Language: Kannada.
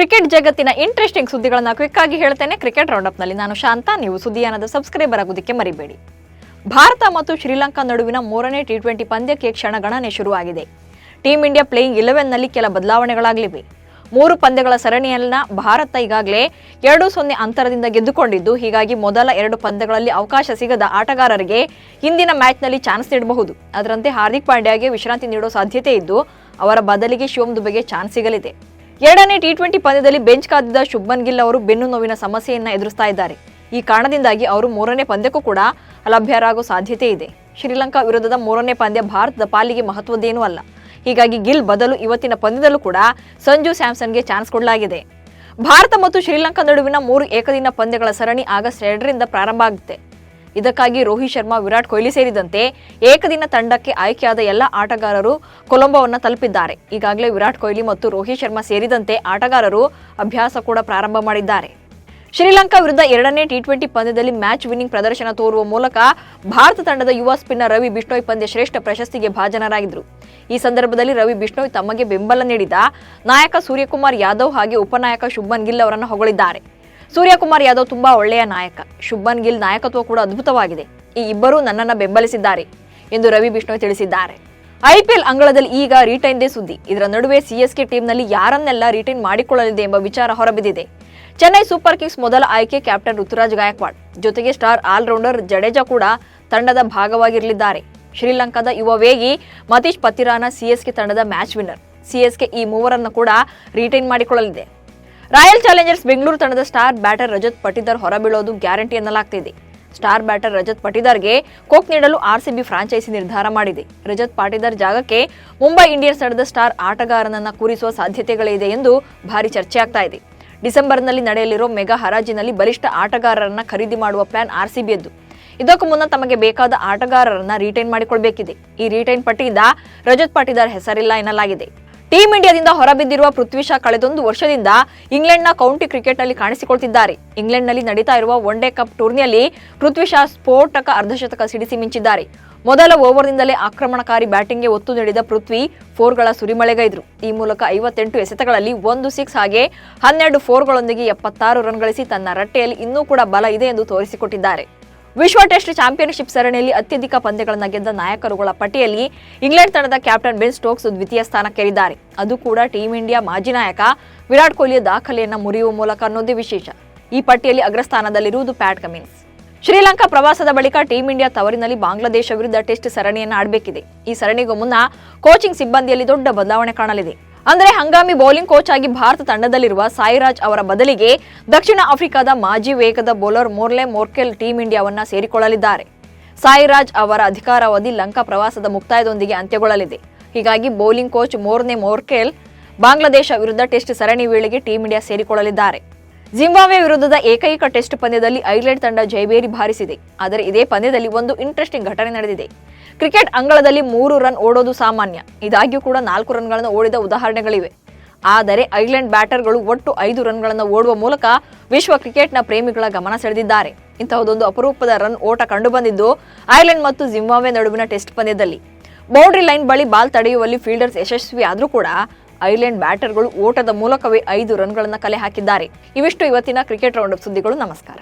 ಕ್ರಿಕೆಟ್ ಜಗತ್ತಿನ ಇಂಟ್ರೆಸ್ಟಿಂಗ್ ಸುದ್ದಿಗಳನ್ನು ಕ್ವಿಕ್ ಆಗಿ ಹೇಳ್ತೇನೆ. ಕ್ರಿಕೆಟ್ ರೌಂಡ್ ಅಪ್ ನಲ್ಲಿ ನಾನು ಶಾಂತ. ನೀವು ಸುದ್ದಿಯಾನದ ಸಬ್ಸ್ಕ್ರೈಬರ್ ಆಗೋದಕ್ಕೆ ಮರಿಬೇಡಿ. ಭಾರತ ಮತ್ತು ಶ್ರೀಲಂಕಾ ನಡುವಿನ ಮೂರನೇ ಟಿ20 ಪಂದ್ಯಕ್ಕೆ ಕ್ಷಣಗಣನೆ ಶುರುವಾಗಿದೆ. ಟೀಂ ಇಂಡಿಯಾ ಪ್ಲೇಯಿಂಗ್ 11 ನಲ್ಲಿ ಕೆಲ ಬದಲಾವಣೆಗಳಾಗಲಿವೆ. 3 ಪಂದ್ಯಗಳ ಸರಣಿಯನ್ನ ಭಾರತ ಈಗಾಗಲೇ 2-0 ಅಂತರದಿಂದ ಗೆದ್ದುಕೊಂಡಿದ್ದು, ಹೀಗಾಗಿ ಮೊದಲ 2 ಪಂದ್ಯಗಳಲ್ಲಿ ಅವಕಾಶ ಸಿಗದ ಆಟಗಾರರಿಗೆ ಹಿಂದಿನ ಮ್ಯಾಚ್ನಲ್ಲಿ ಚಾನ್ಸ್ ನೀಡಬಹುದು. ಅದರಂತೆ ಹಾರ್ದಿಕ್ ಪಾಂಡ್ಯಗೆ ವಿಶ್ರಾಂತಿ ನೀಡೋ ಸಾಧ್ಯತೆ ಇದ್ದು, ಅವರ ಬದಲಿಗೆ ಶಿವಮ್ ದುಬೆಗೆ ಚಾನ್ಸ್ ಸಿಗಲಿದೆ. ಎರಡನೇ ಟಿ20 ಪಂದ್ಯದಲ್ಲಿ ಬೆಂಚ್ ಕಾದಿದ್ದ ಶುಭ್ಮನ್ ಗಿಲ್ ಅವರು ಬೆನ್ನು ನೋವಿನ ಸಮಸ್ಯೆಯನ್ನ ಎದುರಿಸ್ತಾ ಇದ್ದಾರೆ. ಈ ಕಾರಣದಿಂದಾಗಿ ಅವರು 3ನೇ ಪಂದ್ಯಕ್ಕೂ ಕೂಡ ಅಲಭ್ಯರಾಗೋ ಸಾಧ್ಯತೆ ಇದೆ. ಶ್ರೀಲಂಕಾ ವಿರುದ್ಧದ 3ನೇ ಪಂದ್ಯ ಭಾರತದ ಪಾಲಿಗೆ ಮಹತ್ವದ್ದೇನೂ ಅಲ್ಲ. ಹೀಗಾಗಿ ಗಿಲ್ ಬದಲು ಇವತ್ತಿನ ಪಂದ್ಯದಲ್ಲೂ ಕೂಡ ಸಂಜು ಸ್ಯಾಮ್ಸನ್ಗೆ ಚಾನ್ಸ್ ಕೊಡಲಾಗಿದೆ. ಭಾರತ ಮತ್ತು ಶ್ರೀಲಂಕಾ ನಡುವಿನ 3 ಏಕದಿನ ಪಂದ್ಯಗಳ ಸರಣಿ ಆಗಸ್ಟ್ 2ರಿಂದ ಪ್ರಾರಂಭ ಆಗುತ್ತೆ. ಇದಕ್ಕಾಗಿ ರೋಹಿತ್ ಶರ್ಮಾ, ವಿರಾಟ್ ಕೊಹ್ಲಿ ಸೇರಿದಂತೆ ಏಕದಿನ ತಂಡಕ್ಕೆ ಆಯ್ಕೆಯಾದ ಎಲ್ಲ ಆಟಗಾರರು ಕೊಲಂಬೋವನ್ನು ತಲುಪಿದ್ದಾರೆ. ಈಗಾಗಲೇ ವಿರಾಟ್ ಕೊಹ್ಲಿ ಮತ್ತು ರೋಹಿತ್ ಶರ್ಮಾ ಸೇರಿದಂತೆ ಆಟಗಾರರು ಅಭ್ಯಾಸ ಕೂಡ ಪ್ರಾರಂಭ ಮಾಡಿದ್ದಾರೆ. ಶ್ರೀಲಂಕಾ ವಿರುದ್ಧ 2ನೇ ಟಿ20 ಪಂದ್ಯದಲ್ಲಿ ಮ್ಯಾಚ್ ವಿನ್ನಿಂಗ್ ಪ್ರದರ್ಶನ ತೋರುವ ಮೂಲಕ ಭಾರತ ತಂಡದ ಯುವ ಸ್ಪಿನ್ನರ್ ರವಿ ಬಿಷ್ಣೋಯ್ ಪಂದ್ಯ ಶ್ರೇಷ್ಠ ಪ್ರಶಸ್ತಿಗೆ ಭಾಜನರಾಗಿದ್ದರು. ಈ ಸಂದರ್ಭದಲ್ಲಿ ರವಿ ಬಿಷ್ಣೋಯ್ ತಮಗೆ ಬೆಂಬಲ ನೀಡಿದ ನಾಯಕ ಸೂರ್ಯಕುಮಾರ್ ಯಾದವ್ ಹಾಗೆ ಉಪನಾಯಕ ಶುಭ್ಮನ್ ಗಿಲ್ ಅವರನ್ನು ಹೊಗಳಿದ್ದಾರೆ. ಸೂರ್ಯಕುಮಾರ್ ಯಾದವ್ ತುಂಬಾ ಒಳ್ಳೆಯ ನಾಯಕ, ಶುಭ್ಮನ್ ಗಿಲ್ ನಾಯಕತ್ವ ಕೂಡ ಅದ್ಭುತವಾಗಿದೆ. ಈ ಇಬ್ಬರೂ ನನ್ನನ್ನು ಬೆಂಬಲಿಸಿದ್ದಾರೆ ಎಂದು ರವಿ ಬಿಷ್ಣೋಯ್ ತಿಳಿಸಿದ್ದಾರೆ. ಐಪಿಎಲ್ ಅಂಗಳದಲ್ಲಿ ಈಗ ರಿಟೈನ್ದೇ ಸುದ್ದಿ. ಇದರ ನಡುವೆ ಸಿಎಸ್ಕೆ ಟೀಮ್ನಲ್ಲಿ ಯಾರನ್ನೆಲ್ಲ ರಿಟೈನ್ ಮಾಡಿಕೊಳ್ಳಲಿದೆ ಎಂಬ ವಿಚಾರ ಹೊರಬಿದ್ದಿದೆ. ಚೆನ್ನೈ ಸೂಪರ್ ಕಿಂಗ್ಸ್ ಮೊದಲ ಆಯ್ಕೆ ಕ್ಯಾಪ್ಟನ್ ಋತುರಾಜ್ ಗಾಯಕ್ವಾಡ್, ಜೊತೆಗೆ ಸ್ಟಾರ್ ಆಲ್ರೌಂಡರ್ ಜಡೇಜಾ ಕೂಡ ತಂಡದ ಭಾಗವಾಗಿರಲಿದ್ದಾರೆ. ಶ್ರೀಲಂಕಾದ ಯುವ ವೇಗಿ ಮತೀಶ್ ಪತಿರಾನ ಸಿಎಸ್ಕೆ ತಂಡದ ಮ್ಯಾಚ್ ವಿನ್ನರ್. ಸಿಎಸ್ಕೆ ಈ ಮೂವರನ್ನು ಕೂಡ ರಿಟೈನ್ ಮಾಡಿಕೊಳ್ಳಲಿದೆ. ರಾಯಲ್ ಚಾಲೆಂಜರ್ಸ್ ಬೆಂಗಳೂರು ತಂಡದ ಸ್ಟಾರ್ ಬ್ಯಾಟರ್ ರಜತ್ ಪಟಿದಾರ್ ಹೊರಬೀಳೋದು ಗ್ಯಾರಂಟಿ ಎನ್ನಲಾಗ್ತಿದೆ. ಸ್ಟಾರ್ ಬ್ಯಾಟರ್ ರಜತ್ ಪಟಿದಾರ್ಗೆ ಕೋಕ್ ನೀಡಲು ಆರ್ಸಿಬಿ ಫ್ರಾಂಚೈಸಿ ನಿರ್ಧಾರ ಮಾಡಿದೆ. ರಜತ್ ಪಾಟಿದಾರ್ ಜಾಗಕ್ಕೆ ಮುಂಬೈ ಇಂಡಿಯನ್ಸ್ ತಂಡದ ಸ್ಟಾರ್ ಆಟಗಾರನನ್ನ ಕೂರಿಸುವ ಸಾಧ್ಯತೆಗಳಿದೆ ಎಂದು ಭಾರಿ ಚರ್ಚೆ ಆಗ್ತಾ ಇದೆ. ಡಿಸೆಂಬರ್ನಲ್ಲಿ ನಡೆಯಲಿರೋ ಮೆಗಾ ಹರಾಜಿನಲ್ಲಿ ಬಲಿಷ್ಠ ಆಟಗಾರರನ್ನ ಖರೀದಿ ಮಾಡುವ ಪ್ಲಾನ್ ಆರ್ಸಿಬಿಯದ್ದು. ಇದಕ್ಕೂ ಮುನ್ನ ತಮಗೆ ಬೇಕಾದ ಆಟಗಾರರನ್ನ ರಿಟೈನ್ ಮಾಡಿಕೊಳ್ಬೇಕಿದೆ. ಈ ರಿಟೈನ್ ಪಟ್ಟಿಯಿಂದ ರಜತ್ ಪಾಟಿದಾರ್ ಹೆಸರಿಲ್ಲ ಎನ್ನಲಾಗಿದೆ. ಟೀಂ ಇಂಡಿಯಾದಿಂದ ಹೊರಬಿದ್ದಿರುವ ಪೃಥ್ವಿ ಶಾ ಕಳೆದೊಂದು ವರ್ಷದಿಂದ ಇಂಗ್ಲೆಂಡ್ನ ಕೌಂಟಿ ಕ್ರಿಕೆಟ್ನಲ್ಲಿ ಕಾಣಿಸಿಕೊಳ್ತಿದ್ದಾರೆ. ಇಂಗ್ಲೆಂಡ್ನಲ್ಲಿ ನಡೀತಾ ಇರುವ ಒನ್ ಡೇ ಕಪ್ ಟೂರ್ನಿಯಲ್ಲಿ ಪೃಥ್ವಿ ಶಾ ಸ್ಫೋಟಕ ಅರ್ಧಶತಕ ಸಿಡಿಸಿ ಮಿಂಚಿದ್ದಾರೆ. ಮೊದಲ ಓವರ್ನಿಂದಲೇ ಆಕ್ರಮಣಕಾರಿ ಬ್ಯಾಟಿಂಗ್ಗೆ ಒತ್ತು ನೀಡಿದ ಪೃಥ್ವಿ 4ಗಳ ಸುರಿಮಳೆಗೈದರು. ಈ ಮೂಲಕ 58 ಎಸೆತಗಳಲ್ಲಿ 1 6 ಹಾಗೆ 12 4ಗಳೊಂದಿಗೆ 76 ರನ್ ಗಳಿಸಿ ತನ್ನ ರಟ್ಟೆಯಲ್ಲಿ ಇನ್ನೂ ಕೂಡ ಬಲ ಇದೆ ಎಂದು ತೋರಿಸಿಕೊಟ್ಟಿದ್ದಾರೆ. ವಿಶ್ವ ಟೆಸ್ಟ್ ಚಾಂಪಿಯನ್ಶಿಪ್ ಸರಣಿಯಲ್ಲಿ ಅತ್ಯಧಿಕ ಪಂದ್ಯಗಳನ್ನು ಗೆದ್ದ ನಾಯಕರುಗಳ ಪಟ್ಟಿಯಲ್ಲಿ ಇಂಗ್ಲೆಂಡ್ ತಂಡದ ಕ್ಯಾಪ್ಟನ್ ಬೆನ್ ಸ್ಟೋಕ್ಸ್ ದ್ವಿತೀಯ ಸ್ಥಾನಕ್ಕೇರಿದ್ದಾರೆ. ಅದು ಕೂಡ ಟೀಂ ಇಂಡಿಯಾ ಮಾಜಿ ನಾಯಕ ವಿರಾಟ್ ಕೊಹ್ಲಿಯ ದಾಖಲೆಯನ್ನು ಮುರಿಯುವ ಮೂಲಕ ಅನ್ನೋದೇ ವಿಶೇಷ. ಈ ಪಟ್ಟಿಯಲ್ಲಿ ಅಗ್ರಸ್ಥಾನದಲ್ಲಿರುವುದು ಪ್ಯಾಟ್ ಕಮಿನ್ಸ್. ಶ್ರೀಲಂಕಾ ಪ್ರವಾಸದ ಬಳಿಕ ಟೀಂ ಇಂಡಿಯಾ ತವರಿನಲ್ಲಿ ಬಾಂಗ್ಲಾದೇಶ ವಿರುದ್ಧ ಟೆಸ್ಟ್ ಸರಣಿಯನ್ನು ಆಡಬೇಕಿದೆ. ಈ ಸರಣಿಗೂ ಮುನ್ನ ಕೋಚಿಂಗ್ ಸಿಬ್ಬಂದಿಯಲ್ಲಿ ದೊಡ್ಡ ಬದಲಾವಣೆ ಕಾಣಲಿದೆ. ಅಂದರೆ ಹಂಗಾಮಿ ಬೌಲಿಂಗ್ ಕೋಚ್ ಆಗಿ ಭಾರತ ತಂಡದಲ್ಲಿರುವ ಸಾಯಿರಾಜ್ ಅವರ ಬದಲಿಗೆ ದಕ್ಷಿಣ ಆಫ್ರಿಕಾದ ಮಾಜಿ ವೇಗದ ಬೌಲರ್ ಮೋರ್ಲೆ ಮೋರ್ಕೆಲ್ ಟೀಂ ಇಂಡಿಯಾವನ್ನ ಸೇರಿಕೊಳ್ಳಲಿದ್ದಾರೆ. ಸಾಯಿರಾಜ್ ಅವರ ಅಧಿಕಾರಾವಧಿ ಲಂಕಾ ಪ್ರವಾಸದ ಮುಕ್ತಾಯದೊಂದಿಗೆ ಅಂತ್ಯಗೊಳ್ಳಲಿದೆ. ಹೀಗಾಗಿ ಬೌಲಿಂಗ್ ಕೋಚ್ ಮೋರ್ನೆ ಮೋರ್ಕೆಲ್ ಬಾಂಗ್ಲಾದೇಶ ವಿರುದ್ಧ ಟೆಸ್ಟ್ ಸರಣಿ ವೇಳೆಗೆ ಟೀಂ ಇಂಡಿಯಾ ಸೇರಿಕೊಳ್ಳಲಿದ್ದಾರೆ. ಜಿಂಬಾಬ್ವೆ ವಿರುದ್ಧದ ಏಕೈಕ ಟೆಸ್ಟ್ ಪಂದ್ಯದಲ್ಲಿ ಐರ್ಲೆಂಡ್ ತಂಡ ಜಯಬೇರಿ ಬಾರಿಸಿದೆ. ಆದರೆ ಇದೇ ಪಂದ್ಯದಲ್ಲಿ ಒಂದು ಇಂಟ್ರೆಸ್ಟಿಂಗ್ ಘಟನೆ ನಡೆದಿದೆ. ಕ್ರಿಕೆಟ್ ಅಂಗಳದಲ್ಲಿ 3 ರನ್ ಓಡೋದು ಸಾಮಾನ್ಯ. ಇದಾಗ್ಯೂ ಕೂಡ 4 ರನ್ಗಳನ್ನು ಓಡಿದ ಉದಾಹರಣೆಗಳಿವೆ. ಆದರೆ ಐರ್ಲೆಂಡ್ ಬ್ಯಾಟರ್ಗಳು ಒಟ್ಟು 5 ರನ್ಗಳನ್ನು ಓಡುವ ಮೂಲಕ ವಿಶ್ವ ಕ್ರಿಕೆಟ್ನ ಪ್ರೇಮಿಗಳ ಗಮನ ಸೆಳೆದಿದ್ದಾರೆ. ಇಂತಹದೊಂದು ಅಪರೂಪದ ರನ್ ಓಟ ಕಂಡುಬಂದಿದ್ದು ಐರ್ಲೆಂಡ್ ಮತ್ತು ಜಿಂಬಾಬ್ವೆ ನಡುವಿನ ಟೆಸ್ಟ್ ಪಂದ್ಯದಲ್ಲಿ. ಬೌಂಡ್ರಿ ಲೈನ್ ಬಳಿ ಬಾಲ್ ತಡೆಯುವಲ್ಲಿ ಫೀಲ್ಡರ್ಸ್ ಯಶಸ್ವಿ ಆದರೂ ಕೂಡ ಐರ್ಲೆಂಡ್ ಬ್ಯಾಟರ್ಗಳು ಓಟದ ಮೂಲಕವೇ 5 ರನ್ಗಳನ್ನು ಕಲೆ ಹಾಕಿದ್ದಾರೆ. ಇವಿಷ್ಟು ಇವತ್ತಿನ ಕ್ರಿಕೆಟ್ ರೌಂಡ್ ಅಪ್ ಸುದ್ದಿಗಳು. ನಮಸ್ಕಾರ.